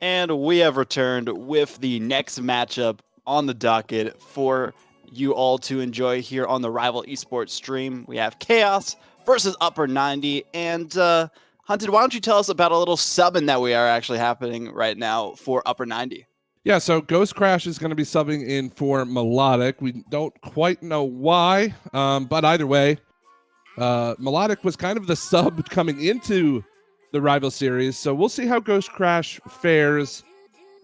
And we have returned with the next matchup on the docket for you all to enjoy here on the Rival Esports stream. We have Chaos versus Upper 90. And Hunted, why don't you tell us about a little subbing that we are actually happening right now for Upper 90? Yeah, so Ghost Crash is going to be subbing in for Melodic. We don't quite know why, but either way, Melodic was kind of the sub coming into the Rival Series, so we'll see how Ghost Crash fares.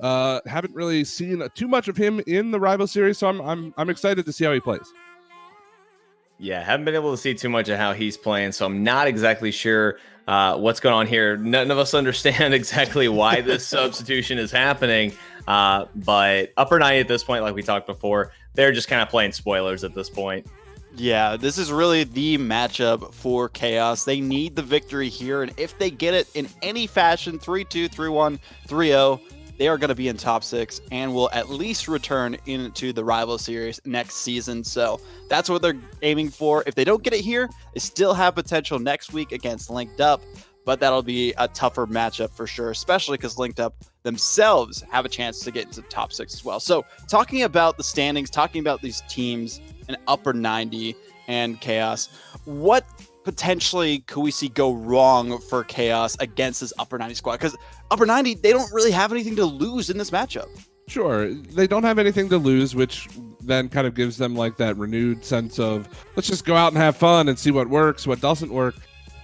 Haven't really seen too much of him in the Rival Series, so I'm excited to see how he plays. Yeah, haven't been able to see too much of how he's playing, so I'm not exactly sure what's going on here. None of us understand exactly why this substitution is happening, but Upper 90 at this point, like we talked before, they're just kind of playing spoilers at this point. Yeah, this is really the matchup for Chaos. They need the victory here, and if they get it in any fashion, 3-2, 3-1, 3-0, they are going to be in top 6 and will at least return into the Rival Series next season. So that's what they're aiming for. If they don't get it here, they still have potential next week against Linked Up, but that'll be a tougher matchup for sure, especially because Linked Up themselves have a chance to get into the top 6 as well. So talking about the standings, talking about these teams in Upper 90 and Chaos, what potentially could we see go wrong for Chaos against this Upper 90 squad? Because Upper 90, they don't really have anything to lose in this matchup. Sure, they don't have anything to lose, which then kind of gives them like that renewed sense of let's just go out and have fun and see what works, what doesn't work.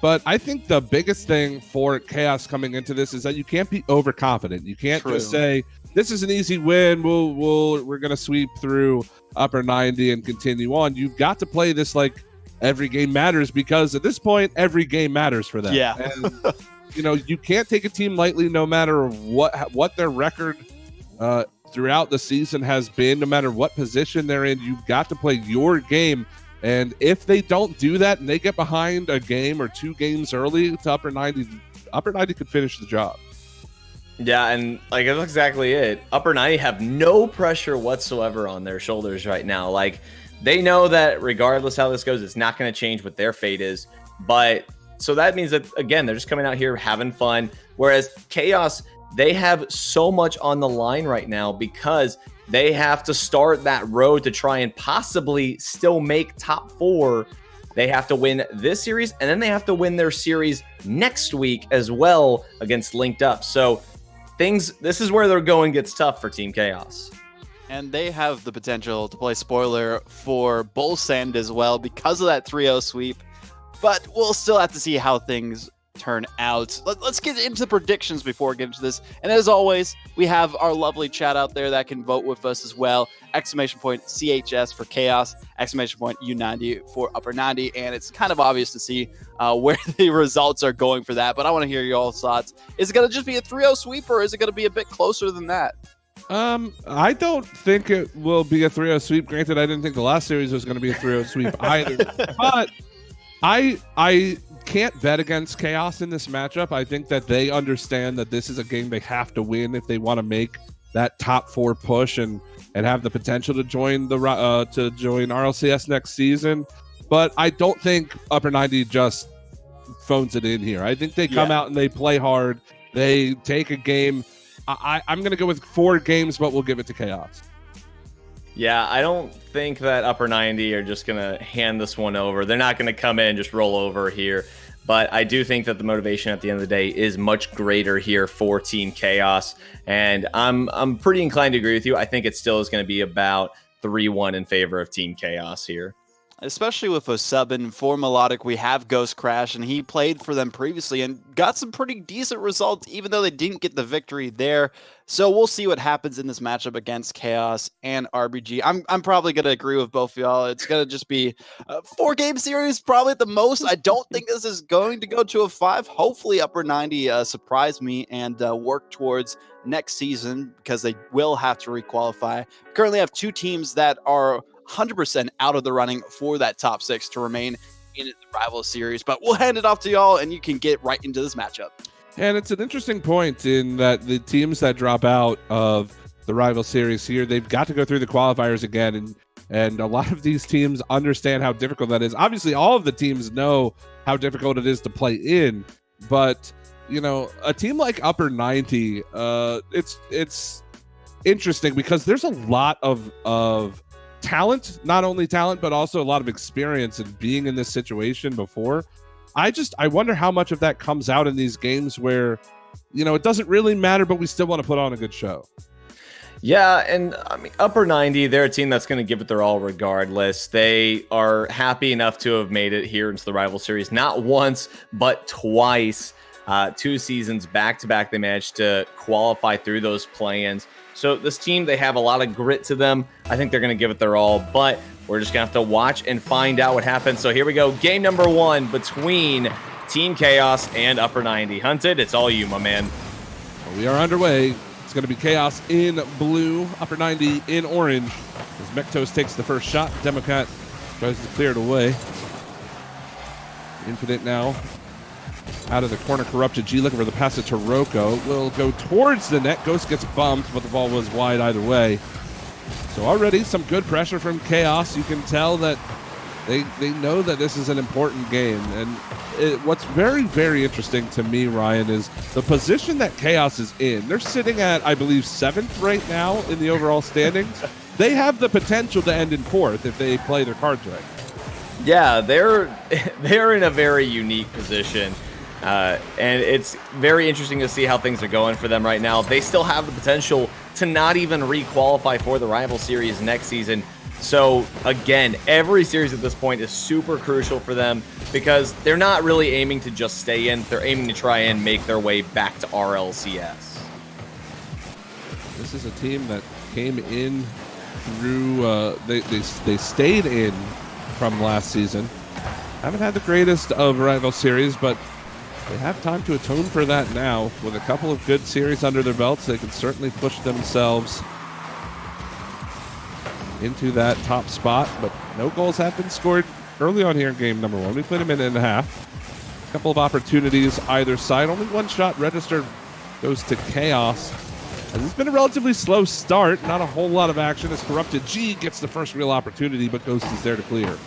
But I think the biggest thing for Chaos coming into this is that you can't be overconfident. You can't just say this is an easy win. We're gonna sweep through Upper 90 and continue on. You've got to play this like every game matters, because at this point every game matters for them. Yeah. And, you can't take a team lightly, no matter what their record throughout the season has been, no matter what position they're in. You've got to play your game. And if they don't do that and they get behind a game or 2 games early to Upper 90 could finish the job. Yeah, and like that's exactly it. Upper 90 have no pressure whatsoever on their shoulders right now. Like, they know that regardless how this goes, it's not going to change what their fate is. But so that means that, again, they're just coming out here having fun. Whereas Chaos, they have so much on the line right now because they have to start that road to try and possibly still make top 4. They have to win this series, and then they have to win their series next week as well against Linked Up. So this is where they're going gets tough for Team Chaos. And they have the potential to play spoiler for Bull Sand as well because of that 3-0 sweep. But we'll still have to see how things turn out. Let's get into predictions before we get into this. And as always, we have our lovely chat out there that can vote with us as well. ! CHS for Chaos, ! U90 for Upper 90. And it's kind of obvious to see where the results are going for that. But I want to hear your all's thoughts. Is it going to just be a 3-0 sweep, or is it going to be a bit closer than that? I don't think it will be a 3-0 sweep. Granted, I didn't think the last series was going to be a 3-0 sweep either. But I can't bet against Chaos in this matchup. I think that they understand that this is a game they have to win if they want to make that top 4 push and have the potential to join RLCS next season. But I don't think Upper 90 just phones it in here. I think they come out and they play hard. They take a game. I'm going to go with 4 games, but we'll give it to Chaos. Yeah, I don't think that Upper 90 are just going to hand this one over. They're not going to come in and just roll over here. But I do think that the motivation at the end of the day is much greater here for Team Chaos. And I'm pretty inclined to agree with you. I think it still is going to be about 3-1 in favor of Team Chaos here. Especially with a sub in for Melodic, we have Ghost Crash, and he played for them previously and got some pretty decent results, even though they didn't get the victory there. So we'll see what happens in this matchup against Chaos and RBG. I'm probably going to agree with both of y'all. It's going to just be a 4-game series, probably at the most. I don't think this is going to go to a 5. Hopefully Upper 90 surprise me and work towards next season, because they will have to requalify. Currently have 2 teams that are 100% out of the running for that top 6 to remain in the Rival Series. But we'll hand it off to y'all, and you can get right into this matchup. And it's an interesting point in that the teams that drop out of the Rival Series here, they've got to go through the qualifiers again. And a lot of these teams understand how difficult that is. Obviously, all of the teams know how difficult it is to play in. But, you know, a team like Upper90, it's interesting because there's a lot of talent, not only talent, but also a lot of experience in being in this situation before. I wonder how much of that comes out in these games where, you know, it doesn't really matter, but we still want to put on a good show. Yeah, and I mean, Upper90, they're a team that's going to give it their all regardless. They are happy enough to have made it here into the rival series, not once, but twice. 2 seasons back-to-back, they managed to qualify through those play-ins. So this team, they have a lot of grit to them. I think they're going to give it their all, but we're just going to have to watch and find out what happens. So here we go. Game number 1 between Team Chaos and Upper90. Hunted, it's all you, my man. Well, we are underway. It's going to be Chaos in blue, Upper90 in orange. As Mektos takes the first shot, Democat tries to clear it away. Infinite now out of the corner. Corrupted G looking for the pass to Taroko. Will go towards the net. Ghost gets bumped, but the ball was wide either way. So already some good pressure from Chaos. You can tell that they know that this is an important game. And what's very, very interesting to me, Ryan, is the position that Chaos is in. They're sitting at, I believe, 7th right now in the overall standings. They have the potential to end in 4th if they play their cards right. Yeah, they're in a very unique position. And it's very interesting to see how things are going for them right now. They still have the potential to not even re-qualify for the rival series next season. So again, every series at this point is super crucial for them because they're not really aiming to just stay in. They're aiming to try and make their way back to RLCS. This is a team that came in through, they stayed in from last season. Haven't had the greatest of rival series, but they have time to atone for that now. With a couple of good series under their belts, they can certainly push themselves into that top spot, but no goals have been scored early on here in game number 1. We played a minute and a half. A couple of opportunities either side. Only one shot registered goes to Chaos. And it's been a relatively slow start. Not a whole lot of action as Corrupted G gets the first real opportunity, but Ghost is there to clear.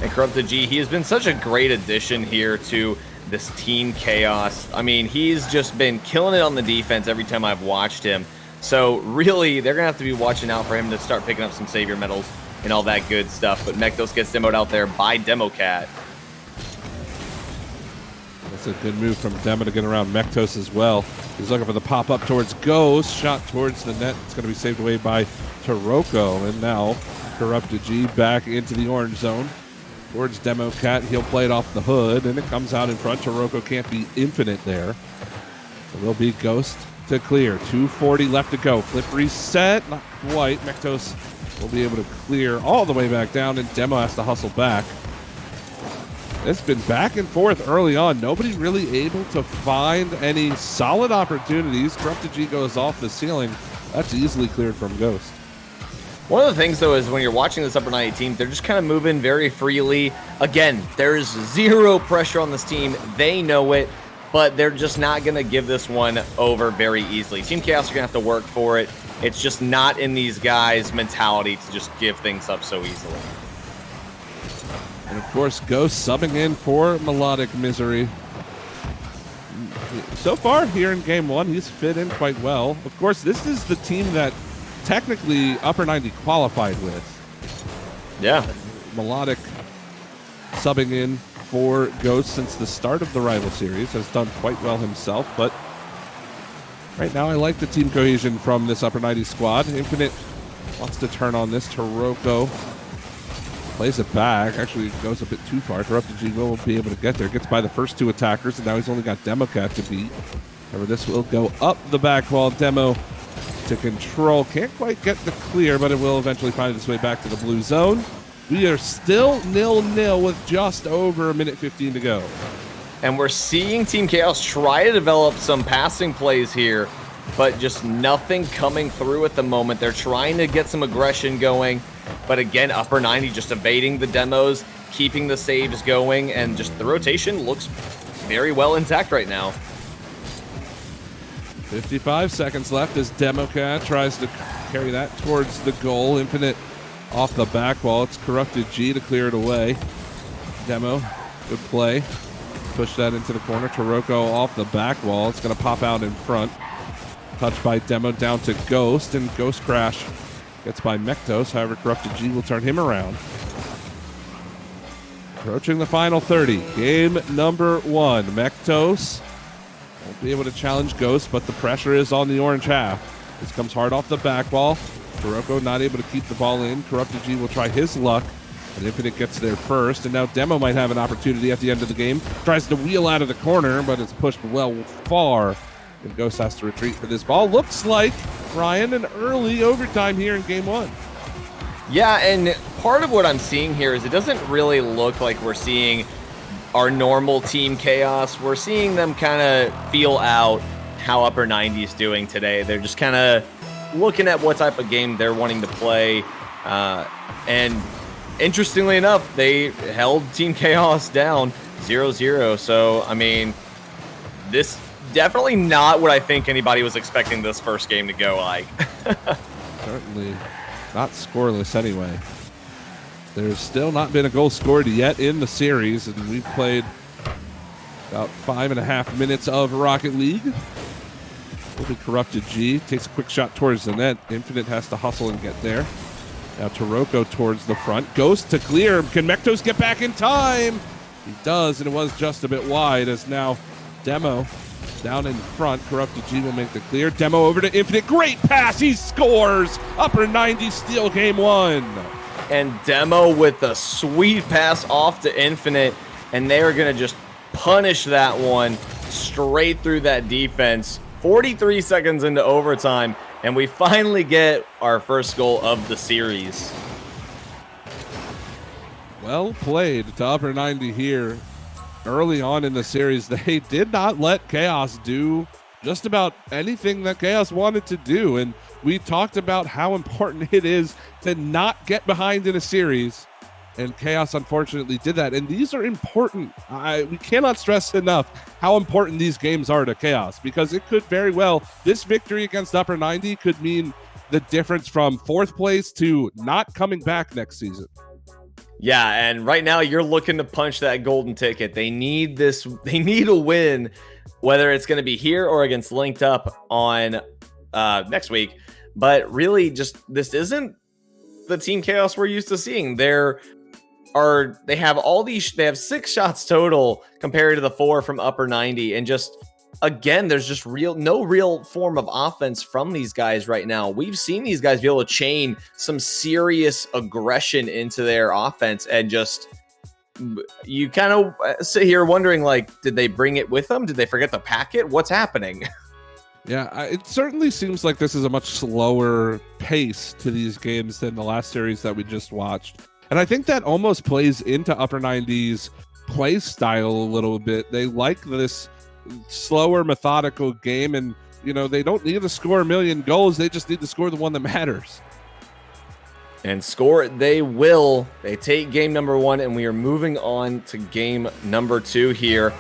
And Corrupted G, he has been such a great addition here to this Team Chaos. I mean, he's just been killing it on the defense every time I've watched him. So really, they're going to have to be watching out for him to start picking up some Savior medals and all that good stuff. But Mektos gets demoed out there by Democat. That's a good move from Demo to get around Mektos as well. He's looking for the pop-up towards Ghost. Shot towards the net. It's going to be saved away by Taroko. And now Corrupted G back into the orange zone. Towards Democat. He'll play it off the hood. And it comes out in front. Taroko can't be infinite there. It will be Ghost to clear. 2:40 left to go. Flip reset. Not quite. Mektos will be able to clear all the way back down, and Demo has to hustle back. It's been back and forth early on. Nobody really able to find any solid opportunities. Corrupted G goes off the ceiling. That's easily cleared from Ghost. One of the things, though, is when you're watching this Upper90 team, they're just kind of moving very freely. Again, there's zero pressure on this team. They know it. But they're just not going to give this one over very easily. Team Chaos are going to have to work for it. It's just not in these guys' mentality to just give things up so easily. And, of course, Ghost subbing in for Melodic Misery. So far here in Game 1, he's fit in quite well. Of course, this is the team that technically Upper90 qualified with. Yeah. Melodic subbing in for Ghost since the start of the rival series, has done quite well himself, but right now I like the team cohesion from this Upper90 squad. Infinite wants to turn on this. Taroko plays it back. Actually goes a bit too far. Corrupted G will be able to get there. Gets by the first 2 attackers, and now he's only got Democat to beat. However, this will go up the back wall. Demo to control. Can't quite get the clear, but it will eventually find its way back to the blue zone. We are still 0-0 with just over a minute 15 to go. And we're seeing Team Chaos try to develop some passing plays here, but just nothing coming through at the moment. They're trying to get some aggression going, but again, Upper90 just evading the demos, keeping the saves going, and just the rotation looks very well intact right now. 55 seconds left as Democat tries to carry that towards the goal. Infinite off the back wall. It's Corrupted G to clear it away. Demo, good play. push that into the corner. Taroko off the back wall. It's going to pop out in front. Touched by Demo down to Ghost, and Ghost Crash gets by Mektos. However, Corrupted G will turn him around. Approaching the final 30. Game number 1. Mektos won't be able to challenge Ghost, but the pressure is on the orange half. This comes hard off the back wall. Taroko not able to keep the ball in. Corrupted G will try his luck, and Infinite gets there first. And now Demo might have an opportunity at the end of the game. Tries to wheel out of the corner, but it's pushed well far. And Ghost has to retreat for this ball. Looks like, Ryan, an early overtime here in game 1. Yeah, and part of what I'm seeing here is it doesn't really look like we're seeing our normal Team Chaos. We're seeing them kind of feel out how Upper90 is doing today. They're just kind of looking at what type of game they're wanting to play. And interestingly enough, they held Team Chaos down 0-0. So, I mean, this definitely not what I think anybody was expecting this first game to go like. Certainly not scoreless anyway. There's still not been a goal scored yet in the series, and we've played about 5.5 minutes of Rocket League. Will be Corrupted G. Takes a quick shot towards the net. Infinite has to hustle and get there. Now Taroko towards the front. Ghost to clear. Can Mektos get back in time? He does, and it was just a bit wide as now Demo down in front. Corrupted G will make the clear. Demo over to Infinite. Great pass. He scores. Upper90 steal game 1. And Demo with a sweet pass off to Infinite, and they are going to just punish that one straight through that defense. 43 seconds into overtime, and we finally get our first goal of the series. Well played to Upper90 here. Early on in the series, they did not let Chaos do just about anything that Chaos wanted to do. And we talked about how important it is to not get behind in a series. And Chaos unfortunately did that. And these are important. We cannot stress enough how important these games are to Chaos, because it could very well, this victory against Upper90 could mean the difference from 4th place to not coming back next season. Yeah, and right now you're looking to punch that golden ticket. They need this. They need a win, whether it's going to be here or against Linked Up on next week. But really, just this isn't the Team Chaos we're used to seeing. They have all these. They have 6 shots total compared to the 4 from Upper90, and just again, there's just no real form of offense from these guys right now. We've seen these guys be able to chain some serious aggression into their offense, and just you kind of sit here wondering, like, did they bring it with them? Did they forget to pack it? What's happening? Yeah, it certainly seems like this is a much slower pace to these games than the last series that we just watched. And I think that almost plays into Upper90's play style a little bit. They like this slower, methodical game, and they don't need to score a million goals. They just need to score the one that matters. And score it they will. They take game number 1, and we are moving on to game number 2 here.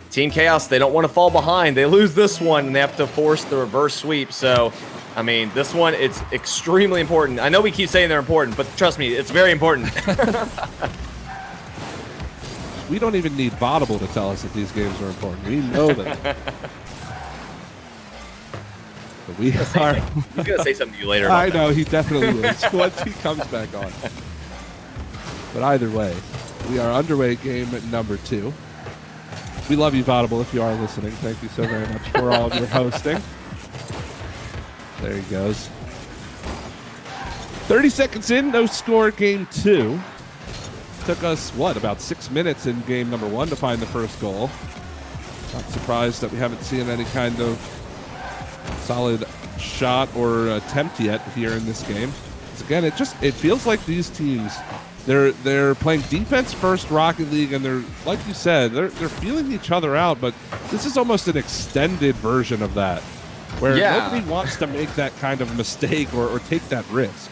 Team Chaos, they don't want to fall behind. They lose this one, and they have to force the reverse sweep. So, I mean, this one, it's extremely important. I know we keep saying they're important, but trust me, it's very important. We don't even need Vaudable to tell us that these games are important. We know that. But we are. He's going to say something to you later. I know, he definitely will. Once he comes back on. But either way, we are underway game number 2. We love you, Vaudable, if you are listening. Thank you so very much for all of your hosting. There he goes. 30 seconds in, no score, game 2. Took us, about 6 minutes in game number 1 to find the first goal. Not surprised that we haven't seen any kind of solid shot or attempt yet here in this game. Because again, it feels like these teams, they're playing defense first Rocket League, and they're, like you said, they're feeling each other out, but this is almost an extended version of that, where nobody wants to make that kind of mistake or take that risk.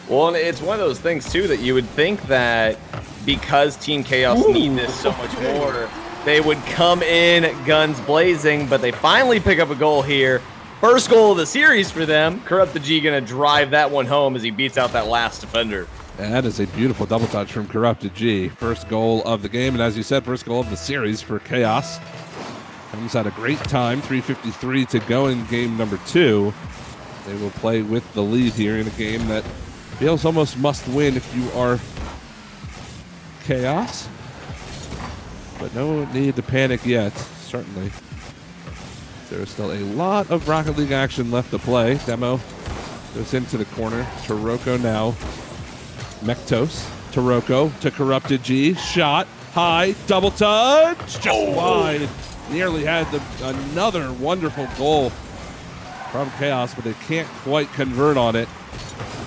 Well, and it's one of those things, too, that you would think that because Team Chaos need this so much more, they would come in guns blazing, but they finally pick up a goal here. First goal of the series for them. Corrupted G going to drive that one home as he beats out that last defender. And that is a beautiful double touch from Corrupted G. First goal of the game, and as you said, first goal of the series for Chaos. Comes at a great time, 3:53 to go in game number 2. They will play with the lead here in a game that feels almost must win if you are Chaos. But no need to panic yet, certainly. There is still a lot of Rocket League action left to play. Demo goes into the corner. Taroko now. Mektos, Taroko to Corrupted G, shot, high, double touch, just wide. Nearly had another wonderful goal from Chaos, but they can't quite convert on it.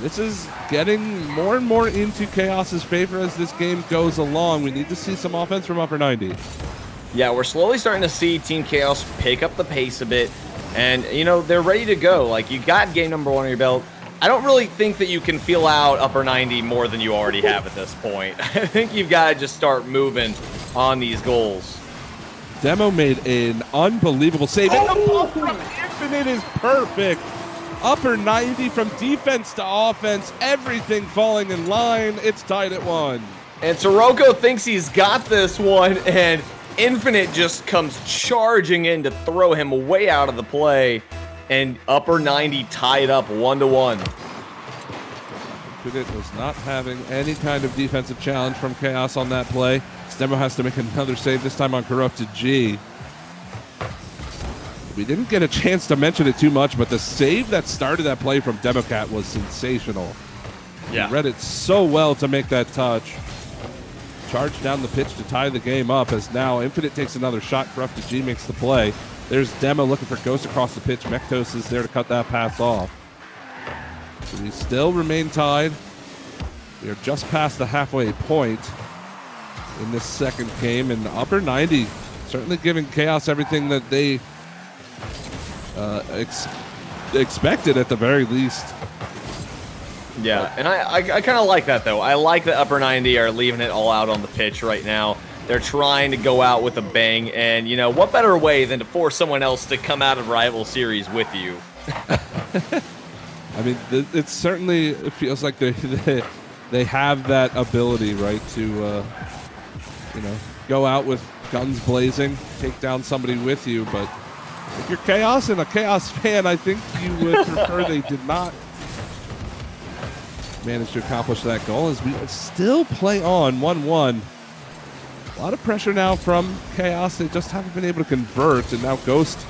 This is getting more and more into Chaos's favor as this game goes along. We need to see some offense from Upper90. Yeah, we're slowly starting to see Team Chaos pick up the pace a bit, and, you know, they're ready to go. Like, you got game number 1 on your belt. I don't really think that you can feel out Upper90 more than you already have at this point. I think you've got to just start moving on these goals. Demo made an unbelievable save. And the ball from Infinite is perfect. Upper90 from defense to offense, everything falling in line. It's tied at 1. And Taroko thinks he's got this one, and Infinite just comes charging in to throw him way out of the play. And Upper90 tied up 1-1. Infinite was not having any kind of defensive challenge from Chaos on that play. Demo has to make another save, this time on Corrupted G. We didn't get a chance to mention it too much, but the save that started that play from Democat was sensational. Yeah. He read it so well to make that touch. Charged down the pitch to tie the game up as now Infinite takes another shot. Corrupted G makes the play. There's Demo looking for Ghost across the pitch. Mektos is there to cut that pass off. So we still remain tied. We are just past the halfway point in this second game, and Upper90 certainly giving Chaos everything that they expected at the very least. Yeah, and I kind of like that, though. I like that Upper90 are leaving it all out on the pitch right now. They're trying to go out with a bang, and, you know, what better way than to force someone else to come out of rival series with you? I mean, it certainly feels like they have that ability, right, to, you know, go out with guns blazing, take down somebody with you, but if you're Chaos and a Chaos fan, I think you would prefer they did not manage to accomplish that goal as we still play on 1-1. A lot of pressure now from Chaos. They just haven't been able to convert, and now Ghost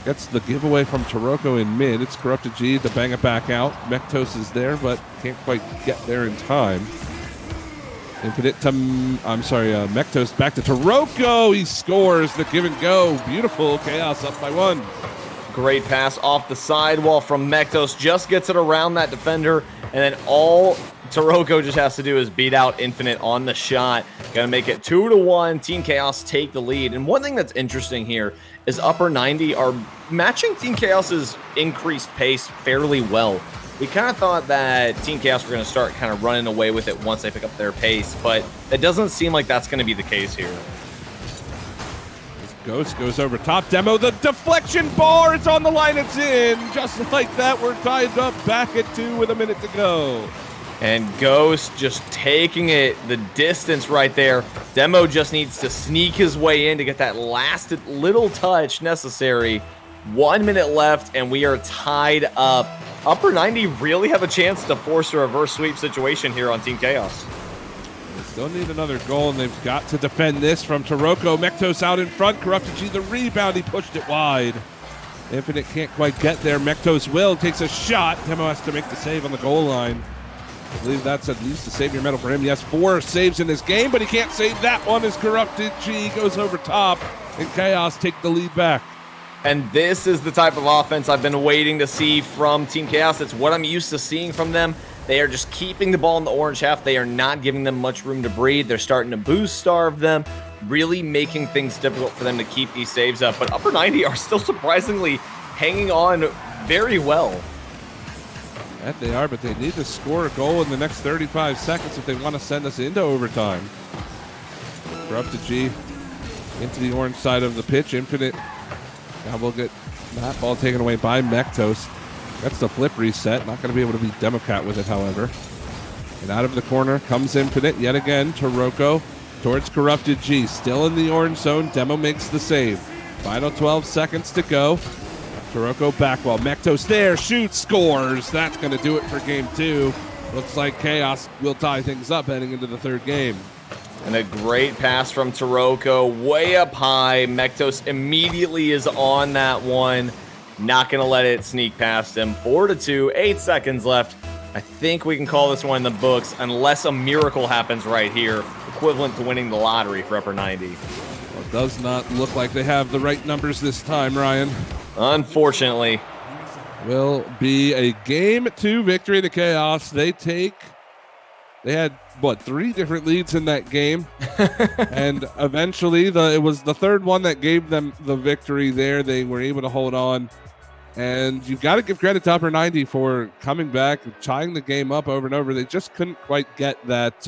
gets the giveaway from Taroko in mid. It's Corrupted G to bang it back out. Mektos is there, but can't quite get there in time. Infinite to, Mektos back to Taroko. He scores the give and go. Beautiful. Chaos up by 1. Great pass off the sidewall from Mektos. Just gets it around that defender, and then all Taroko just has to do is beat out Infinite on the shot. Gonna make it 2-1. Team Chaos take the lead. And one thing that's interesting here is Upper90 are matching Team Chaos's increased pace fairly well. We kind of thought that Team Chaos were going to start kind of running away with it once they pick up their pace, but it doesn't seem like that's going to be the case here. Ghost goes over top. Demo, the deflection bar, it's on the line, it's in. Just like that, we're tied up back at 2 with a minute to go. And Ghost just taking it the distance right there. Demo just needs to sneak his way in to get that last little touch necessary. 1 minute left, and we are tied up. Upper90 really have a chance to force a reverse sweep situation here on Team Chaos. They still need another goal, and they've got to defend this from Taroko. Mektos out in front. Corrupted G, the rebound. He pushed it wide. Infinite can't quite get there. Mektos will. Takes a shot. Demo has to make the save on the goal line. I believe that's at least a savior medal for him. He has 4 saves in this game, but he can't save that one as Corrupted G goes over top, and Chaos take the lead back. And this is the type of offense I've been waiting to see from Team Chaos. It's what I'm used to seeing from them. They are just keeping the ball in the orange half. They are not giving them much room to breathe. They're starting to boost starve them, really making things difficult for them to keep these saves up. But Upper90 are still surprisingly hanging on very well. That they are, but they need to score a goal in the next 35 seconds if they want to send us into overtime. Corrupted G into the orange side of the pitch. Infinite. Now we'll get that ball taken away by Mektos. That's the flip reset. Not going to be able to beat Democat with it, however. And out of the corner comes Infinite yet again. Taroko towards Corrupted G. Still in the orange zone. Demo makes the save. Final 12 seconds to go. Taroko back while Mektos there. Shoots, scores. That's going to do it for game 2. Looks like Chaos will tie things up heading into the third game. And a great pass from Taroko, way up high. Mektos immediately is on that one. Not going to let it sneak past him. 4-2, 8 seconds left. I think we can call this one in the books unless a miracle happens right here, equivalent to winning the lottery for Upper90. Well, it does not look like they have the right numbers this time, Ryan. Unfortunately. Will be a game 2 victory to Chaos. They had, 3 different leads in that game. And eventually, it was the third one that gave them the victory there. They were able to hold on. And you've got to give credit to Upper90 for coming back, tying the game up over and over. They just couldn't quite get that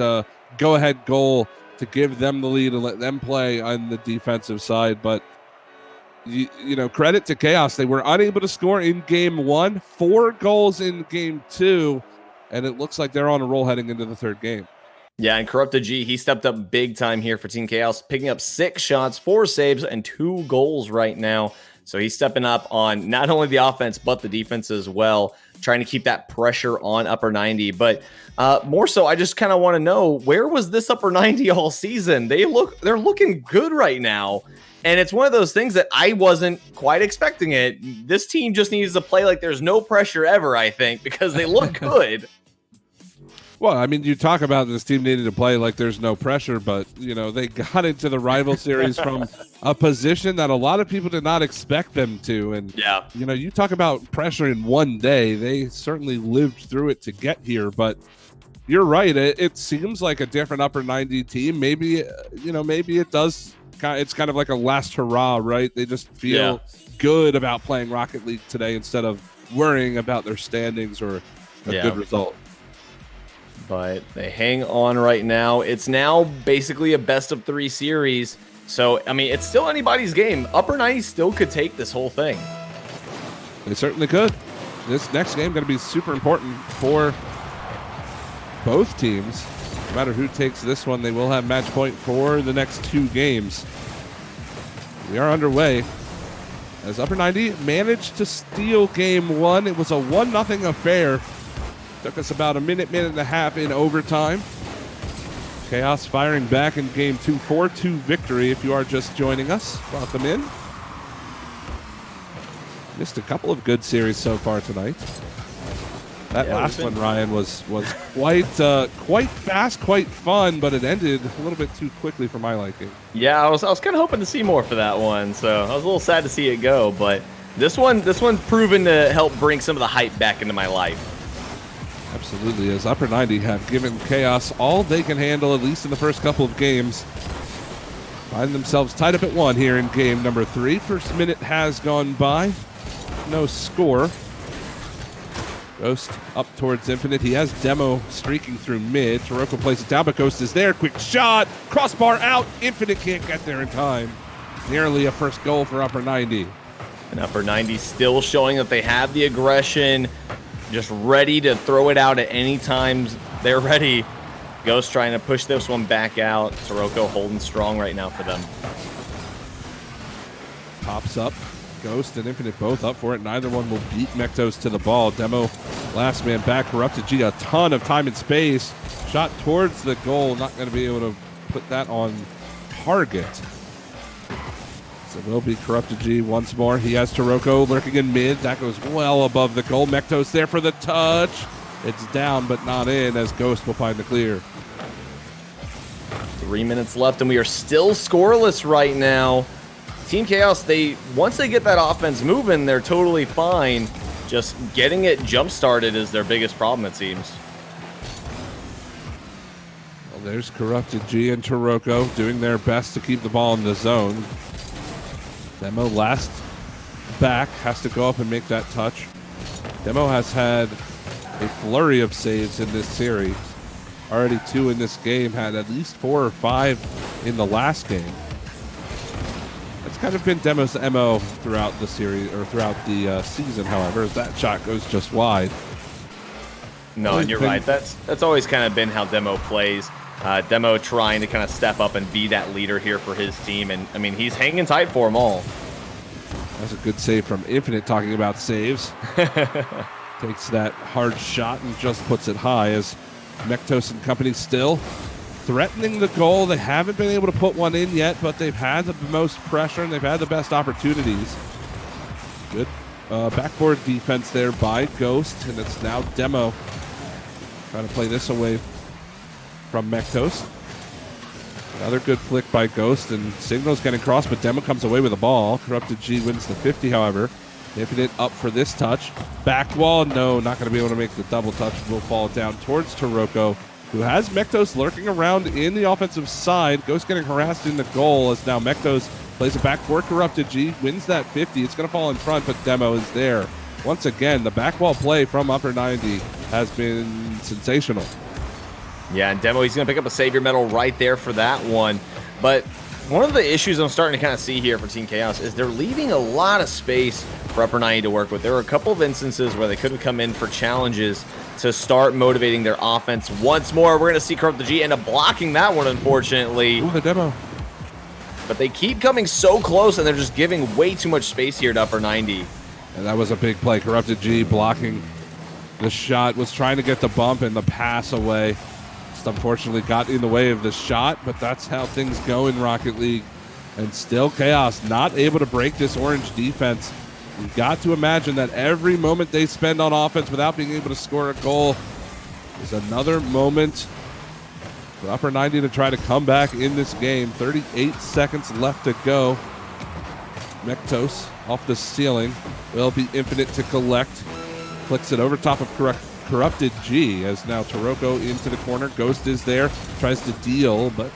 go-ahead goal to give them the lead and let them play on the defensive side. But, you know, credit to Chaos. They were unable to score in game 1, 4 goals in game 2, and it looks like they're on a roll heading into the third game. Yeah, and Corrupted G, he stepped up big time here for Team Chaos, picking up 6 shots, 4 saves, and 2 goals right now. So he's stepping up on not only the offense, but the defense as well, trying to keep that pressure on Upper90. But more so, I just kind of want to know, where was this Upper90 all season? They're looking good right now. And it's one of those things that I wasn't quite expecting it. This team just needs to play like there's no pressure ever, I think, because they look good. Well, I mean, you talk about this team needing to play like there's no pressure, but, you know, they got into the rival series from a position that a lot of people did not expect them to. And, yeah, you know, you talk about pressure in one day. They certainly lived through it to get here, but you're right. It seems like a different Upper90 team. Maybe, you know, maybe it does. It's kind of like a last hurrah, right? They just feel good about playing Rocket League today instead of worrying about their standings or a good result. But they hang on right now. It's now basically a best-of-3 series. So, I mean, it's still anybody's game. Upper90 still could take this whole thing. They certainly could. This next game going to be super important for both teams. No matter who takes this one, they will have match point for the next 2 games. We are underway as Upper90 managed to steal game 1. It was a 1-0 affair. Took us about a minute and a half in overtime. Chaos firing back in game 2, 4-2 victory. If you are just joining us, welcome in. Missed a couple of good series so far tonight. That last one, Ryan, was quite fast, quite fun, but it ended a little bit too quickly for my liking. Yeah, I was kind of hoping to see more for that one, so I was a little sad to see it go. But this one's proven to help bring some of the hype back into my life. Absolutely, as Upper90 have given Chaos all they can handle, at least in the first couple of games. Find themselves tied up at 1 here in game number 3. First minute has gone by. No score. Ghost up towards Infinite. He has Demo streaking through mid. Taroko plays it down, but Ghost is there. Quick shot. Crossbar out. Infinite can't get there in time. Nearly a first goal for Upper90. And Upper90 still showing that they have the aggression. Just ready to throw it out at any time they're ready. Ghost trying to push this one back out. Taroko holding strong right now for them. Pops up. Ghost and Infinite both up for it. Neither one will beat Mektos to the ball. Demo, last man back. Corrupted G, a ton of time and space. Shot towards the goal. Not going to be able to put that on target. So it will be Corrupted G once more. He has Taroko lurking in mid. That goes well above the goal. Mektos there for the touch. It's down, but not in, as Ghost will find the clear. 3 minutes left, and we are still scoreless right now. Team Chaos, once they get that offense moving, they're totally fine. Just getting it jump-started is their biggest problem, it seems. Well, there's Corrupted G and Taroko doing their best to keep the ball in the zone. Demo last back, has to go up and make that touch. Demo has had a flurry of saves in this series. Already 2 in this game, had at least 4 or 5 in the last game. That's kind of been Demo's MO throughout the series, or throughout the season, however, as that shot goes just wide. No, and you're right. That's always kind of been how Demo plays. Demo trying to kind of step up and be that leader here for his team. And, I mean, he's hanging tight for them all. That's a good save from Infinite, talking about saves. Takes that hard shot and just puts it high as Mektos and company still threatening the goal. They haven't been able to put one in yet, but they've had the most pressure and they've had the best opportunities. Good backboard defense there by Ghost, and it's now Demo trying to play this away from Mektos. Another good flick by Ghost, and Signal's getting crossed, but Demo comes away with the ball. Corrupted G wins the 50, however. Infinite up for this touch. Back wall, no, not going to be able to make the double touch. Will fall down towards Taroko, who has Mektos lurking around in the offensive side. Ghost getting harassed in the goal as now Mektos plays it back for Corrupted G, wins that 50. It's going to fall in front, but Demo is there. Once again, the back wall play from Upper90 has been sensational. Yeah, and Demo, he's going to pick up a Savior medal right there for that one. But one of the issues I'm starting to kind of see here for Team Chaos is they're leaving a lot of space for Upper90 to work with. There were a couple of instances where they could have come in for challenges to start motivating their offense once more. We're going to see Corrupted G end up blocking that one, unfortunately. Ooh, the Demo. But they keep coming so close, and they're just giving way too much space here to Upper90. And that was a big play. Corrupted G blocking the shot, was trying to get the bump and the pass away. Just unfortunately got in the way of the shot, but that's how things go in Rocket League. And still Chaos not able to break this orange defense. You've got to imagine that every moment they spend on offense without being able to score a goal is another moment for Upper90 to try to come back in this game. 38 seconds left to go. Mektos off the ceiling. Will be Infinite to collect. Flicks it over top of Corrupted G as now Taroko into the corner. Ghost is there. Tries to deal, but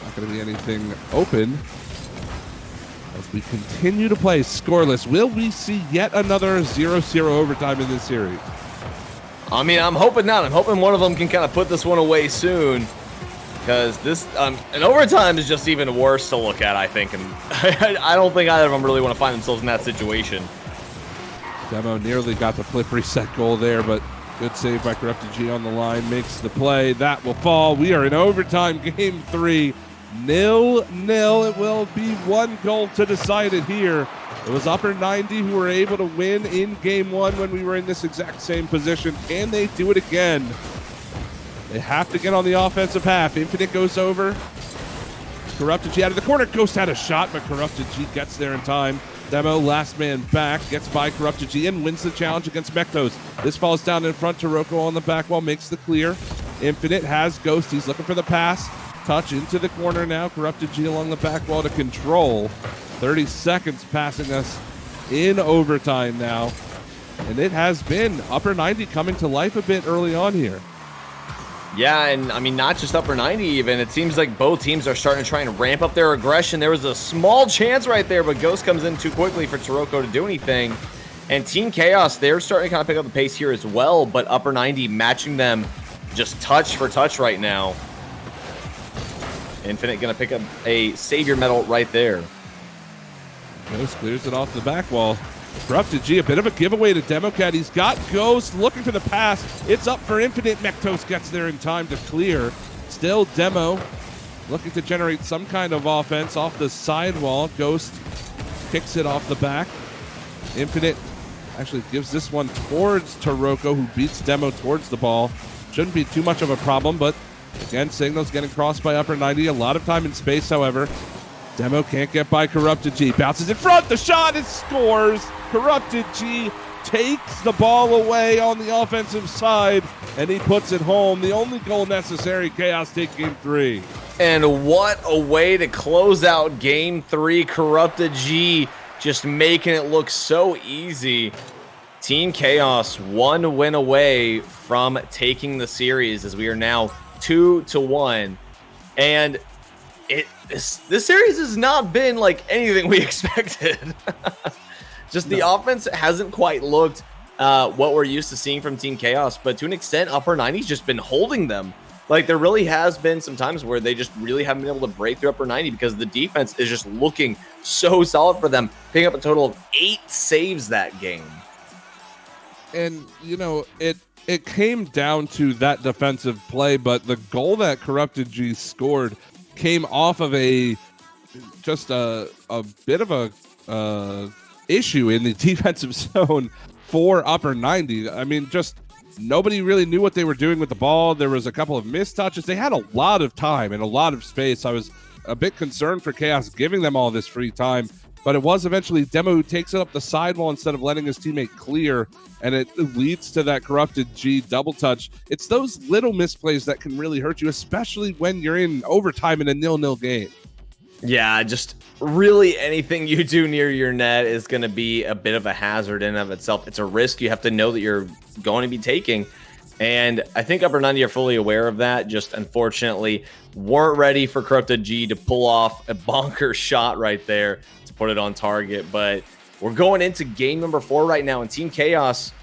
not going to be anything open. As we continue to play scoreless, will we see yet another 0-0 overtime in this series? I mean, I'm hoping not. I'm hoping one of them can kind of put this one away soon. Because this, an overtime is just even worse to look at, I think. And I don't think either of them really want to find themselves in that situation. Demo nearly got the flip reset goal there, but good save by Corrupted G on the line. Makes the play. That will fall. We are in overtime, game 3. 0-0. It will be one goal to decide it here. It was Upper90 who were able to win in game 1 when we were in this exact same position. Can they do it again? They have to get on the offensive half. Infinite goes over. Corrupted G out of the corner. Ghost had a shot, but Corrupted G gets there in time. Demo, last man back, gets by Corrupted G and wins the challenge against Mektos. This falls down in front. Taroko on the back wall makes the clear. Infinite has Ghost. He's looking for the pass. Touch into the corner now. Corrupted G along the back wall to control. 30 seconds passing us in overtime now. And it has been Upper90 coming to life a bit early on here. Yeah, and I mean, not just Upper90 even. It seems like both teams are starting to try and ramp up their aggression. There was a small chance right there, but Ghost comes in too quickly for Taroko to do anything. And Team Chaos, they're starting to kind of pick up the pace here as well, but Upper90 matching them just touch for touch right now. Infinite going to pick up a Savior medal right there. Ghost clears it off the back wall. Corrupted G, a bit of a giveaway to Democat. He's got Ghost looking for the pass. It's up for Infinite. Mektos gets there in time to clear. Still Demo looking to generate some kind of offense off the sidewall. Ghost kicks it off the back. Infinite actually gives this one towards Taroko, who beats Demo towards the ball. Shouldn't be too much of a problem, but again, Signal's getting crossed by Upper90. A lot of time in space, however. Demo can't get by Corrupted G. Bounces in front. The shot is scores. Corrupted G takes the ball away on the offensive side, and he puts it home. The only goal necessary. Chaos take game 3. And what a way to close out game 3. Corrupted G just making it look so easy. Team Chaos one win away from taking the series as we are now 2-1. And this series has not been like anything we expected. Just the offense hasn't quite looked what we're used to seeing from Team Chaos, but to an extent, Upper90's just been holding them. Like, there really has been some times where they just really haven't been able to break through Upper90 because the defense is just looking so solid for them, picking up a total of 8 saves that game. And, you know, it it came down to that defensive play, but the goal that Corrupted G scored came off of a bit of a issue in the defensive zone for Upper 90. I mean, just nobody really knew what they were doing with the ball. There was a couple of missed touches. They had a lot of time and a lot of space. I was a bit concerned for Chaos giving them all this free time, but it was eventually Demo who takes it up the sidewall instead of letting his teammate clear, and it leads to that Corrupted G double touch. It's those little misplays that can really hurt you, especially when you're in overtime in a 0-0 game. Yeah, just really anything you do near your net is going to be a bit of a hazard in and of itself. It's a risk you have to know that you're going to be taking. And I think Upper 90 are fully aware of that. Just unfortunately weren't ready for Corrupted G to pull off a bonker shot right there to put it on target. But we're going into game number 4 right now, and Team Chaos,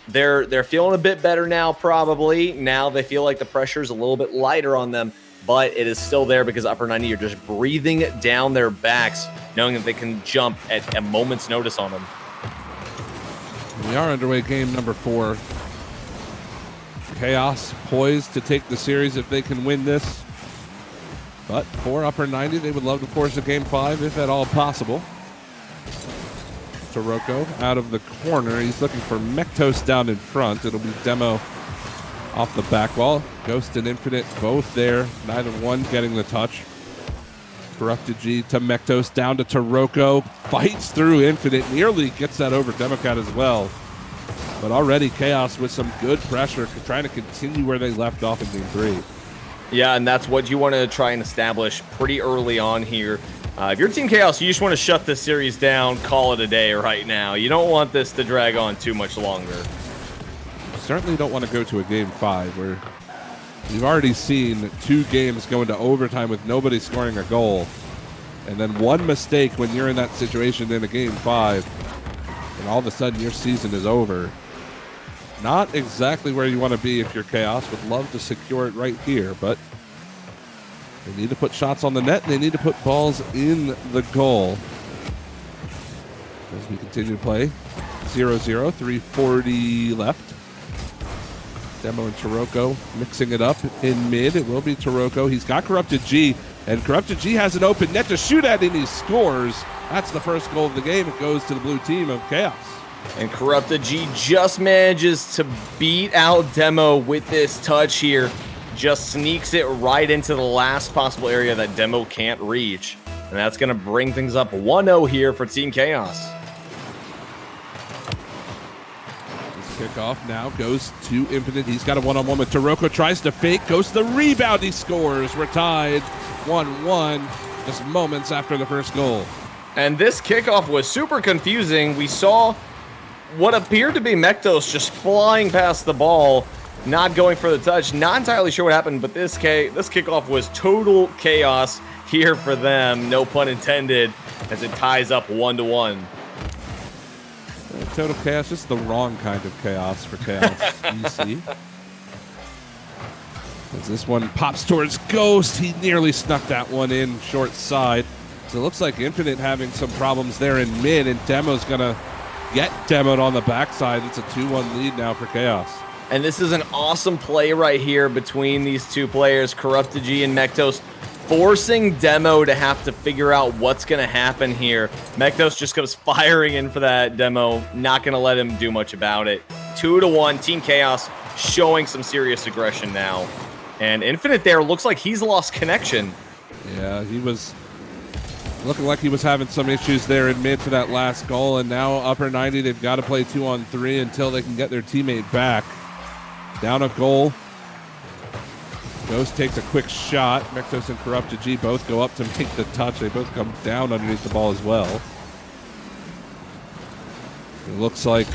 they're feeling a bit better now, probably. Now they feel like the pressure is a little bit lighter on them, but it is still there because Upper 90 are just breathing down their backs, knowing that they can jump at a moment's notice on them. We are underway game number 4. Chaos poised to take the series if they can win this. But for Upper 90, they would love to force a game 5 if at all possible. Taroko out of the corner. He's looking for Mektos down in front. It'll be Demo off the back wall. Ghost and Infinite both there. Neither one getting the touch. Corrupted G to Mektos, down to Taroko. Fights through Infinite. Nearly gets that over Democrat as well. But already Chaos with some good pressure, trying to continue where they left off in game 3. Yeah, and that's what you want to try and establish pretty early on here. If you're Team Chaos, you just want to shut this series down, call it a day right now. You don't want this to drag on too much longer. Certainly don't want to go to a game 5 where we've already seen 2 games go into overtime with nobody scoring a goal. And then one mistake when you're in that situation in a game 5, and all of a sudden your season is over. Not exactly where you want to be if you're Chaos. Would love to secure it right here, but they need to put shots on the net, and they need to put balls in the goal. As we continue to play 0-0, 3:40 left. Demo and Taroko mixing it up in mid. It will be Taroko. He's got Corrupted G, and Corrupted G has an open net to shoot at, and he scores. That's the first goal of the game. It goes to the blue team of Chaos. And Corrupted G just manages to beat out Demo with this touch here. Just sneaks it right into the last possible area that Demo can't reach. And that's going to bring things up 1-0 here for Team Chaos. Kickoff now goes to Infinite. He's got a one-on-one with Taroko. Tries to fake. Goes to the rebound. He scores. We're tied 1-1 just moments after the first goal. And this kickoff was super confusing. We saw what appeared to be Mektos just flying past the ball, not going for the touch. Not entirely sure what happened, but this kickoff was total chaos here for them. No pun intended, as it ties up 1-1. Total chaos, just the wrong kind of chaos for Chaos EC. As this one pops towards Ghost, he nearly snuck that one in short side. So it looks like Infinite having some problems there in mid, and Demo's gonna get demoed on the backside. It's a 2-1 lead now for Chaos. And this is an awesome play right here between these two players, Corrupted G and Mektos, forcing Demo to have to figure out what's going to happen here. Mektos just goes firing in for that Demo, not going to let him do much about it. 2-1, Team Chaos showing some serious aggression now. And Infinite there looks like he's lost connection. Yeah, he was looking like he was having some issues there in mid for that last goal, and now Upper 90, they've got to play 2-on-3 until they can get their teammate back. Down a goal. Ghost takes a quick shot. Mektos and Corrupted G both go up to make the touch. They both come down underneath the ball as well. It looks like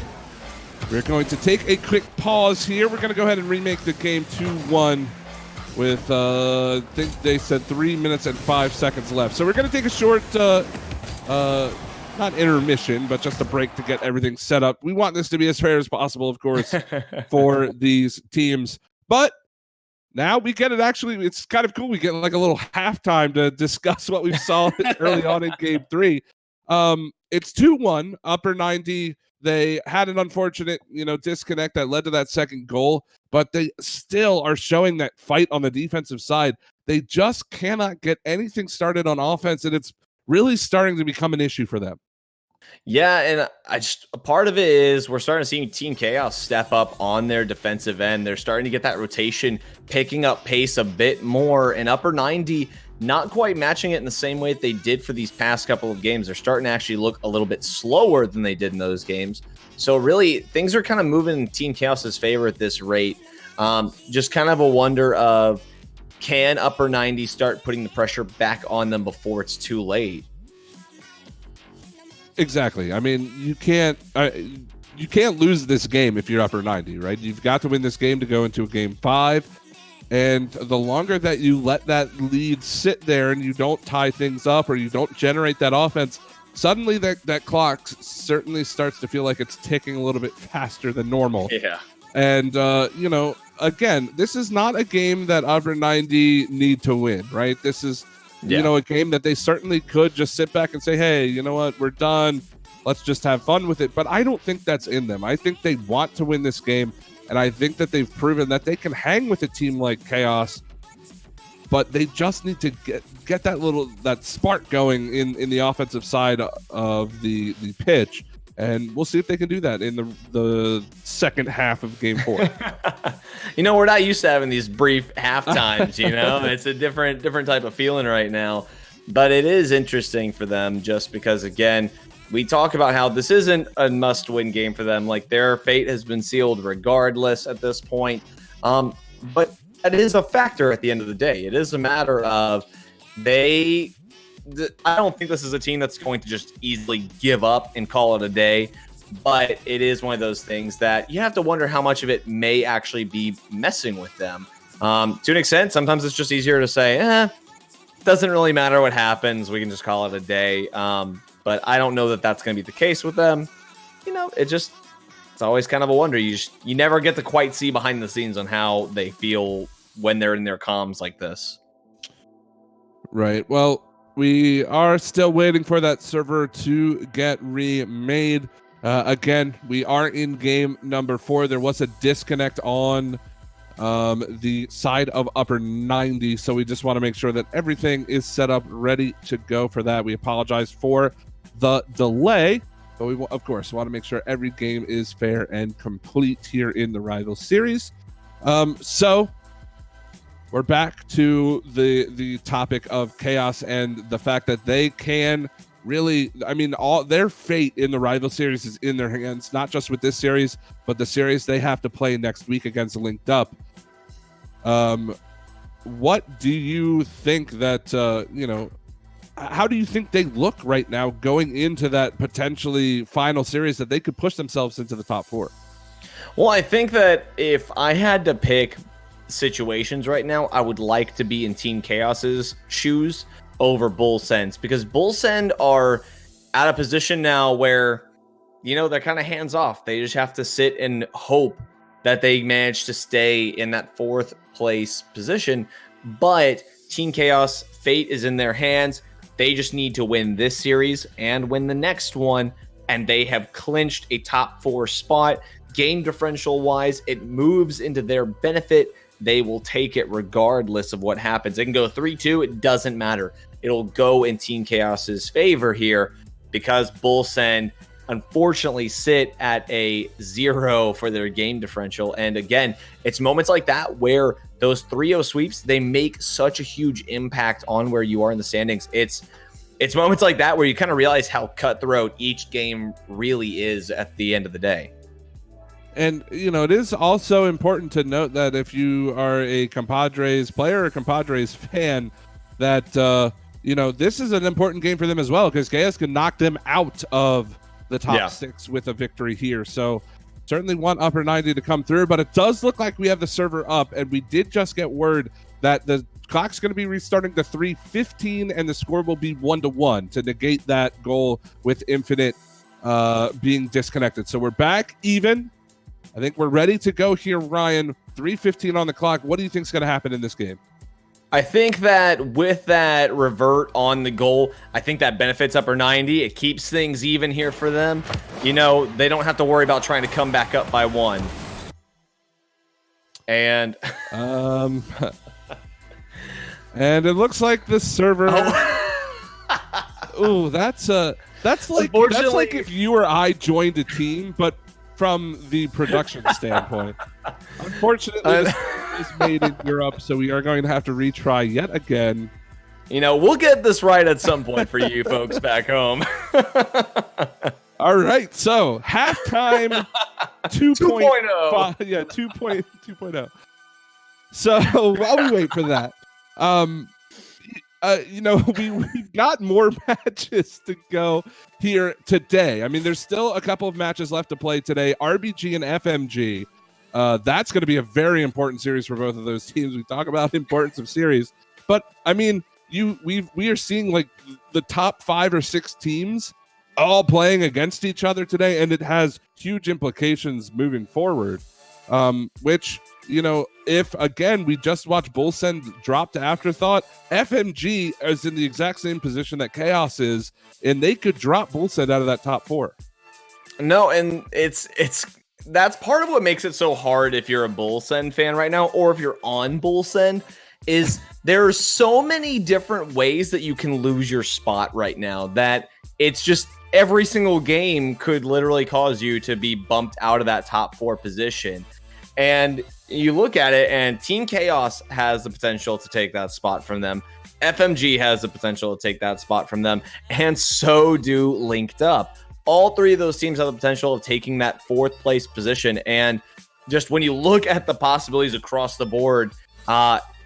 we're going to take a quick pause here. We're going to go ahead and remake the game 2-1 with, I think they said 3 minutes and 5 seconds left. So we're going to take a short, not intermission, but just a break to get everything set up. We want this to be as fair as possible, of course, for these teams. But now we get it. Actually, it's kind of cool. We get like a little halftime to discuss what we saw early on in game 3. It's 2-1. Upper 90 They had an unfortunate, disconnect that led to that second goal, but they still are showing that fight on the defensive side. They just cannot get anything started on offense, and it's really starting to become an issue for them. Yeah, and a part of it is we're starting to see Team Chaos step up on their defensive end. They're starting to get that rotation, picking up pace a bit more, and Upper90 not quite matching it in the same way that they did for these past couple of games. They're starting to actually look a little bit slower than they did in those games. So really, things are kind of moving in Team Chaos's favor at this rate. Just kind of a wonder of, can Upper90 start putting the pressure back on them before it's too late? Exactly. I mean, you can't lose this game if you're Upper90, right? You've got to win this game to go into a game 5. And the longer that you let that lead sit there and you don't tie things up or you don't generate that offense, suddenly that clock certainly starts to feel like it's ticking a little bit faster than normal. Yeah. And, again, this is not a game that Upper90 need to win, right? This is, a game that they certainly could just sit back and say, hey, you know what, we're done. Let's just have fun with it. But I don't think that's in them. I think they want to win this game. And I think that they've proven that they can hang with a team like Chaos, but they just need to get that spark going in the offensive side of the pitch. And we'll see if they can do that in the second half of game 4. We're not used to having these brief half times, It's a different type of feeling right now. But it is interesting for them just because, again, we talk about how this isn't a must-win game for them. Like, their fate has been sealed regardless at this point. But that is a factor at the end of the day. It is a matter of I don't think this is a team that's going to just easily give up and call it a day. But it is one of those things that you have to wonder how much of it may actually be messing with them. To an extent, sometimes it's just easier to say, doesn't really matter what happens. We can just call it a day. But I don't know that that's going to be the case with them. It's always kind of a wonder. You never get to quite see behind the scenes on how they feel when they're in their comms like this. Right. Well, we are still waiting for that server to get remade. Again, we are in game number 4. There was a disconnect on the side of Upper90, so we just want to make sure that everything is set up ready to go for that. We apologize for the delay, but we of course want to make sure every game is fair and complete here in the Rival Series. So we're back to the topic of Chaos and the fact that they can really, all their fate in the Rival Series is in their hands, not just with this series, but the series they have to play next week against Linked Up. What do you think that, how do you think they look right now going into that potentially final series that they could push themselves into the top 4? Well, I think that if I had to pick situations right now, I would like to be in Team Chaos's shoes over Bull Send's, because Bull Send are at a position now where, they're kind of hands off. They just have to sit and hope that they manage to stay in that 4th place position. But Team Chaos, fate is in their hands. They just need to win this series and win the next one, and they have clinched a top 4 spot. Game differential wise, it moves into their benefit. They will take it regardless of what happens. They can go 3-2. It doesn't matter. It'll go in Team Chaos's favor here because Bull Send unfortunately sit at a 0 for their game differential. And again, it's moments like that where those 3-0 sweeps, they make such a huge impact on where you are in the standings. It's moments like that where you kind of realize how cutthroat each game really is at the end of the day. And, it is also important to note that if you are a Compadres player or Compadres fan, that, this is an important game for them as well, because Chaos can knock them out of the top 6 with a victory here. So certainly want Upper90 to come through, but it does look like we have the server up, and we did just get word that the clock's going to be restarting to 3:15, and the score will be 1-1 to negate that goal with Infinite being disconnected. So we're back even. I think we're ready to go here, Ryan. 3:15 on the clock. What do you think is going to happen in this game? I think that with that revert on the goal, I think that benefits Upper90. It keeps things even here for them. You know, they don't have to worry about trying to come back up by 1. And and it looks like the server. Ooh, that's like if you or I joined a team, but from the production standpoint. Unfortunately, this is made in Europe, so we are going to have to retry yet again. You know, we'll get this right at some point for you folks back home. All right, so halftime 2.0. Yeah, 2.0. So while we wait for that, you know, we've got more matches to go here today. I mean, there's still a couple of matches left to play today. RBG and FMG. That's going to be a very important series for both of those teams. We talk about the importance of series, but I mean, we are seeing like the top 5 or 6 teams all playing against each other today, and it has huge implications moving forward. Which, you know, if again we just watch Bullsend drop to afterthought, FMG is in the exact same position that Chaos is, and they could drop Bullsend out of that top 4. No, and it's that's part of what makes it so hard if you're a Bullsend fan right now, or if you're on Bullsend, is there are so many different ways that you can lose your spot right now that it's just every single game could literally cause you to be bumped out of that top 4 position. And you look at it, and Team Chaos has the potential to take that spot from them. FMG has the potential to take that spot from them, and so do Linked Up. All 3 of those teams have the potential of taking that 4th place position. And just when you look at the possibilities across the board,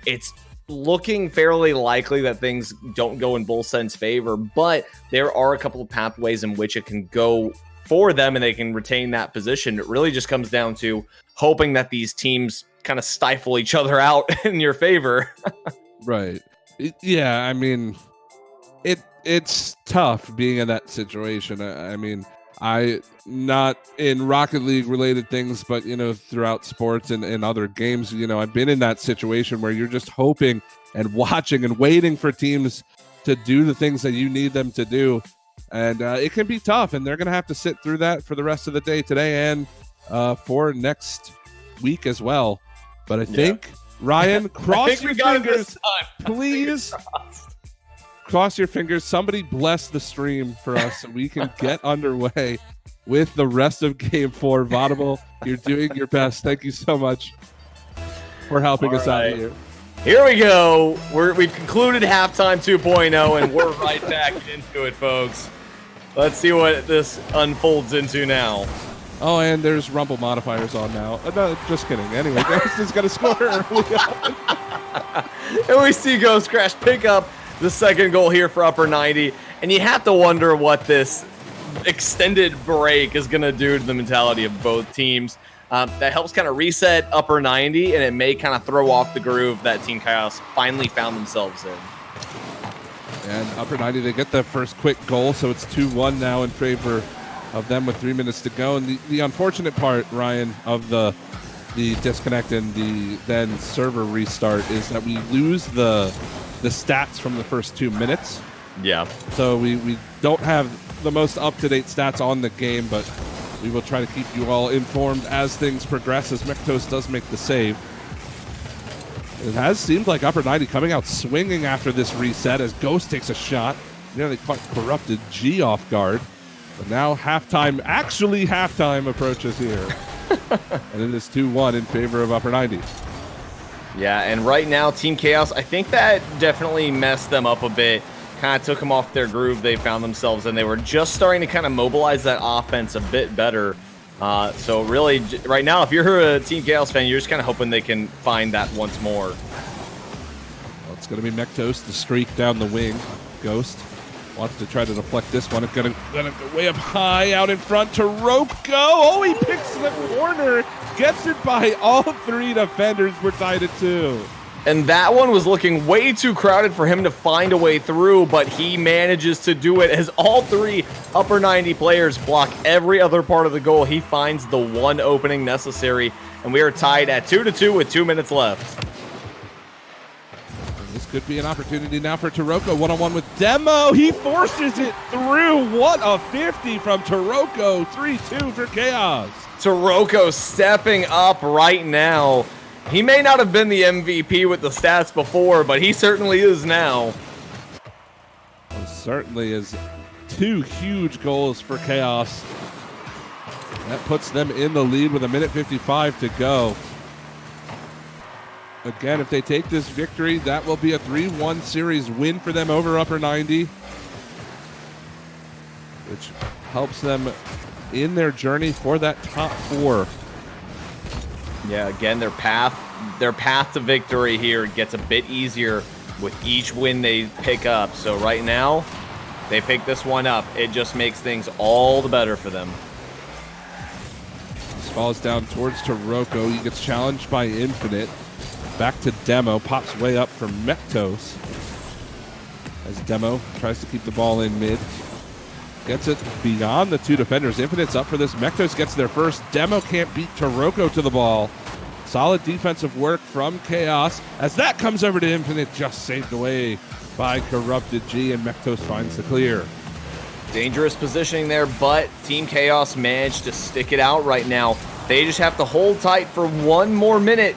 it's looking fairly likely that things don't go in Bullsend's favor, but there are a couple of pathways in which it can go for them and they can retain that position. It really just comes down to hoping that these teams kind of stifle each other out in your favor. Right. Yeah, I mean, it's tough being in that situation. I mean, not in Rocket League related things, but, you know, throughout sports and other games, you know, I've been in that situation where you're just hoping and watching and waiting for teams to do the things that you need them to do. And it can be tough, and they're going to have to sit through that for the rest of the day today and for next week as well. But I think, Ryan, cross your fingers, please. Cross your fingers. Somebody bless the stream for us so we can get underway with the rest of Game 4. Vaudeville, you're doing your best. Thank you so much for helping us out here. Here we go. We've concluded halftime 2.0, and we're right back into it, folks. Let's see what this unfolds into now. Oh, and there's Rumble modifiers on now. No, just kidding. Anyway, Ghost is going to score early on. And we see Ghost Crash pick up the second goal here for Upper90, and you have to wonder what this extended break is going to do to the mentality of both teams. That helps kind of reset Upper90, and it may kind of throw off the groove that Team Chaos finally found themselves in. And Upper90, they get the first quick goal, so it's 2-1 now in favor of them with 3 minutes to go. And the unfortunate part, Ryan, of the disconnect and the then server restart is that we lose the stats from the first 2 minutes. Yeah. So we don't have the most up-to-date stats on the game, but we will try to keep you all informed as things progress, as Mektos does make the save. It has seemed like Upper90 coming out swinging after this reset as Ghost takes a shot. Nearly caught Corrupted G off guard. But now halftime approaches here. And it is 2-1 in favor of Upper90. Yeah, and right now, Team Chaos, I think that definitely messed them up a bit. Kind of took them off their groove they found themselves in. They were just starting to kind of mobilize that offense a bit better. So really, right now, if you're a Team Chaos fan, you're just kind of hoping they can find that once more. Well, it's going to be Mektos to streak down the wing. Ghost wants to try to deflect this one. It's going to go way up high out in front to Rope Go. Oh, he picks the corner. Gets it by all 3 defenders. We're tied at 2. And that one was looking way too crowded for him to find a way through, but he manages to do it as all 3 Upper90 players block every other part of the goal. He finds the one opening necessary, and we are tied at 2-2 with 2 minutes left. This could be an opportunity now for Taroko. One-on-one with Demo. He forces it through. What a 50 from Taroko. 3-2 for Chaos. Taroko stepping up right now. He may not have been the MVP with the stats before, but he certainly is now. Well, certainly is 2 huge goals for Chaos. That puts them in the lead with 1:55 to go. Again, if they take this victory, that will be a 3-1 series win for them over Upper90, which helps them in their journey for that top 4. Yeah, again, their path to victory here gets a bit easier with each win they pick up. So right now, they pick this one up. It just makes things all the better for them. This falls down towards Taroko. He gets challenged by Infinite. Back to Demo, pops way up for Mektos. As Demo tries to keep the ball in mid. Gets it beyond the 2 defenders. Infinite's up for this. Mektos gets there first. Demo can't beat Taroko to the ball. Solid defensive work from Chaos. As that comes over to Infinite, just saved away by Corrupted G, and Mektos finds the clear. Dangerous positioning there, but Team Chaos managed to stick it out right now. They just have to hold tight for 1 more minute.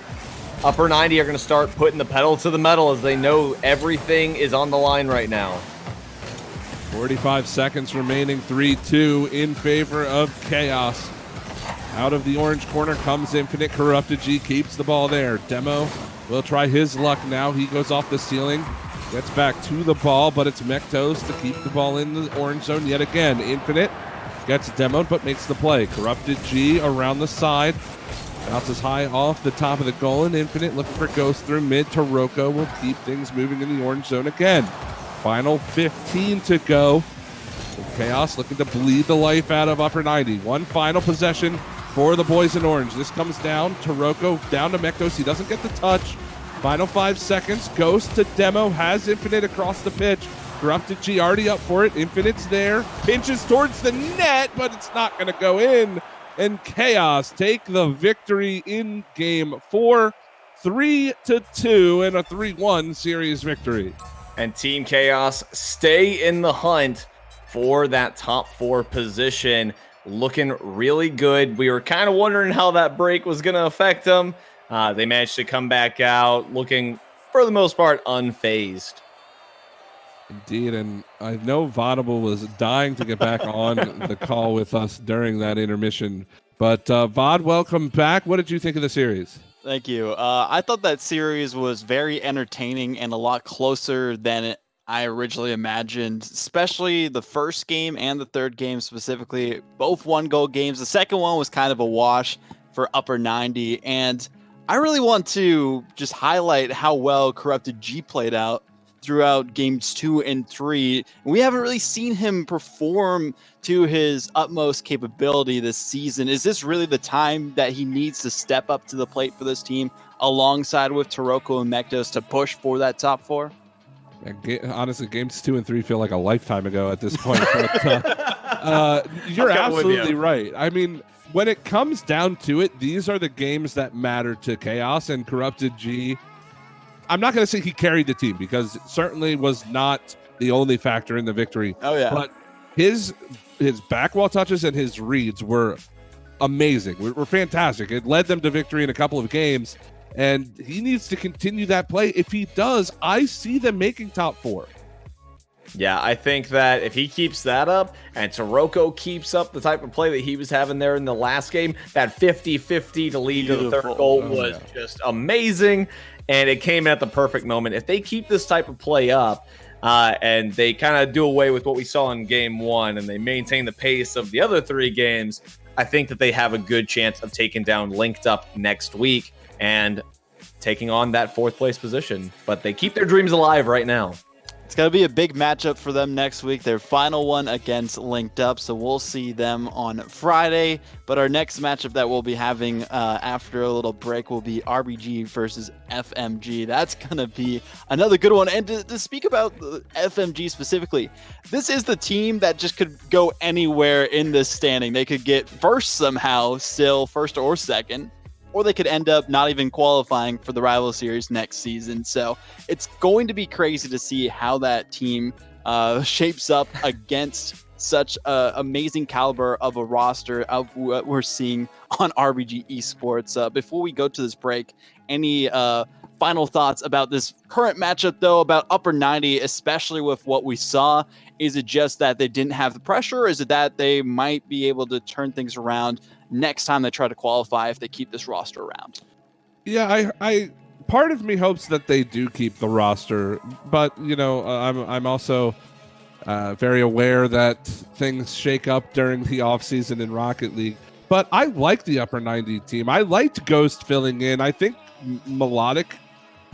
Upper90 are going to start putting the pedal to the metal as they know everything is on the line right now. 45 seconds remaining, 3-2 in favor of Chaos. Out of the orange corner comes Infinite. Corrupted G keeps the ball there. Demo will try his luck now. He goes off the ceiling, gets back to the ball, but it's Mektos to keep the ball in the orange zone yet again. Infinite gets demoed but makes the play. Corrupted G around the side. Bounces high off the top of the goal, and Infinite looking for Ghost through mid. Taroko will keep things moving in the orange zone again. Final 15 to go. Chaos looking to bleed the life out of Upper90. One final possession for the boys in orange. This comes down. Taroko down to Mektos. He doesn't get the touch. Final 5 seconds. Ghost to Demo. Has Infinite across the pitch. Corrupted G already up for it. Infinite's there. Pinches towards the net, but it's not going to go in. And Chaos take the victory in game 4, 3-2 in a 3-1 series victory. And Team Chaos stay in the hunt for that top 4 position. Looking really good. We were kind of wondering how that break was going to affect them. They managed to come back out looking, for the most part, unfazed. Indeed, and I know Vaudable was dying to get back on the call with us during that intermission. But Vod, welcome back. What did you think of the series? Thank you. I thought that series was very entertaining and a lot closer than I originally imagined, especially the first game and the third game specifically. Both 1-goal games. The second one was kind of a wash for Upper90. And I really want to just highlight how well Corrupted G played out throughout games 2 and 3. We haven't really seen him perform to his utmost capability this season. Is this really the time that he needs to step up to the plate for this team alongside with Taroko and Mektos to push for that top 4? Honestly, games 2 and 3 feel like a lifetime ago at this point. But, you're absolutely right. I mean, when it comes down to it, these are the games that matter to Chaos, and Corrupted G, I'm not going to say he carried the team because it certainly was not the only factor in the victory. Oh, yeah. But his back wall touches and his reads were amazing. Were fantastic. It led them to victory in a couple of games, and he needs to continue that play. If he does, I see them making top 4. Yeah, I think that if he keeps that up and Taroko keeps up the type of play that he was having there in the last game, that 50-50 to lead to the third goal was just amazing. And it came at the perfect moment. If they keep this type of play up and they kind of do away with what we saw in game 1 and they maintain the pace of the other 3 games, I think that they have a good chance of taking down Linked Up next week and taking on that 4th place position. But they keep their dreams alive right now. It's going to be a big matchup for them next week. Their final one against Linked Up, so we'll see them on Friday. But our next matchup that we'll be having after a little break will be RBG versus FMG. That's going to be another good one. And to speak about FMG specifically, this is the team that just could go anywhere in this standing. They could get first somehow, still first or second. or they could end up not even qualifying for the rival series next season. So it's going to be crazy to see how that team shapes up against such amazing caliber of a roster of what we're seeing on RBG Esports. Before we go to this break, any final thoughts about this current matchup, though, about Upper90, especially with what we saw? Is it just that they didn't have the pressure, or is it that they might be able to turn things around next time they try to qualify if they keep this roster around? Yeah, I part of me hopes that they do keep the roster, but I'm also very aware that things shake up during the offseason in Rocket League. But I like the Upper90 team. I liked Ghost filling in. I think Melodic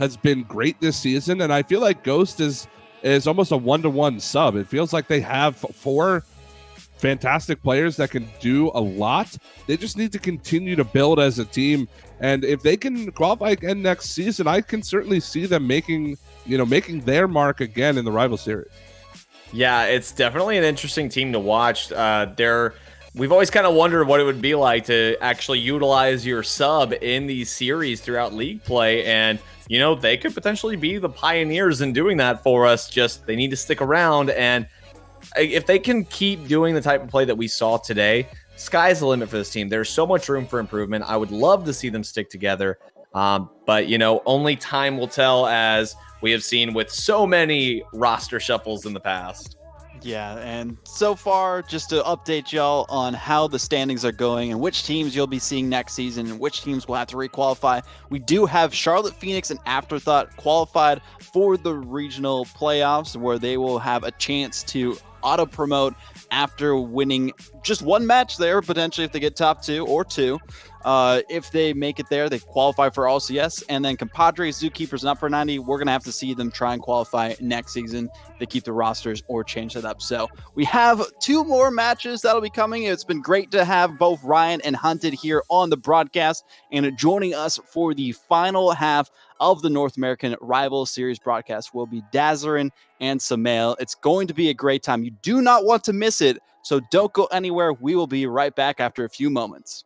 has been great this season, and I feel like Ghost is almost a 1-to-1 sub. It feels like they have 4 fantastic players that can do a lot. They just need to continue to build as a team, and if they can qualify again next season, I can certainly see them making their mark again in the rival series. Yeah, it's definitely an interesting team to watch. We've always kind of wondered what it would be like to actually utilize your sub in these series throughout league play, and they could potentially be the pioneers in doing that for us. Just they need to stick around, and if they can keep doing the type of play that we saw today, sky's the limit for this team. There's so much room for improvement. I would love to see them stick together, but only time will tell, as we have seen with so many roster shuffles in the past. Yeah, and so far, just to update y'all on how the standings are going and which teams you'll be seeing next season and which teams will have to requalify, we do have Charlotte, Phoenix, and Afterthought qualified for the regional playoffs, where they will have a chance to auto-promote after winning just one match there, potentially if they get top 2 or 2. If they make it there, they qualify for LCS, and then Compadres, Zookeepers, and Upper90, we're going to have to see them try and qualify next season. They keep the rosters or change that up. So we have 2 more matches that'll be coming. It's been great to have both Ryan and Hunted here on the broadcast, and joining us for the final half of the North American Rival Series broadcast will be Dazarin and Samael. It's going to be a great time. You do not want to miss it, so don't go anywhere. We will be right back after a few moments.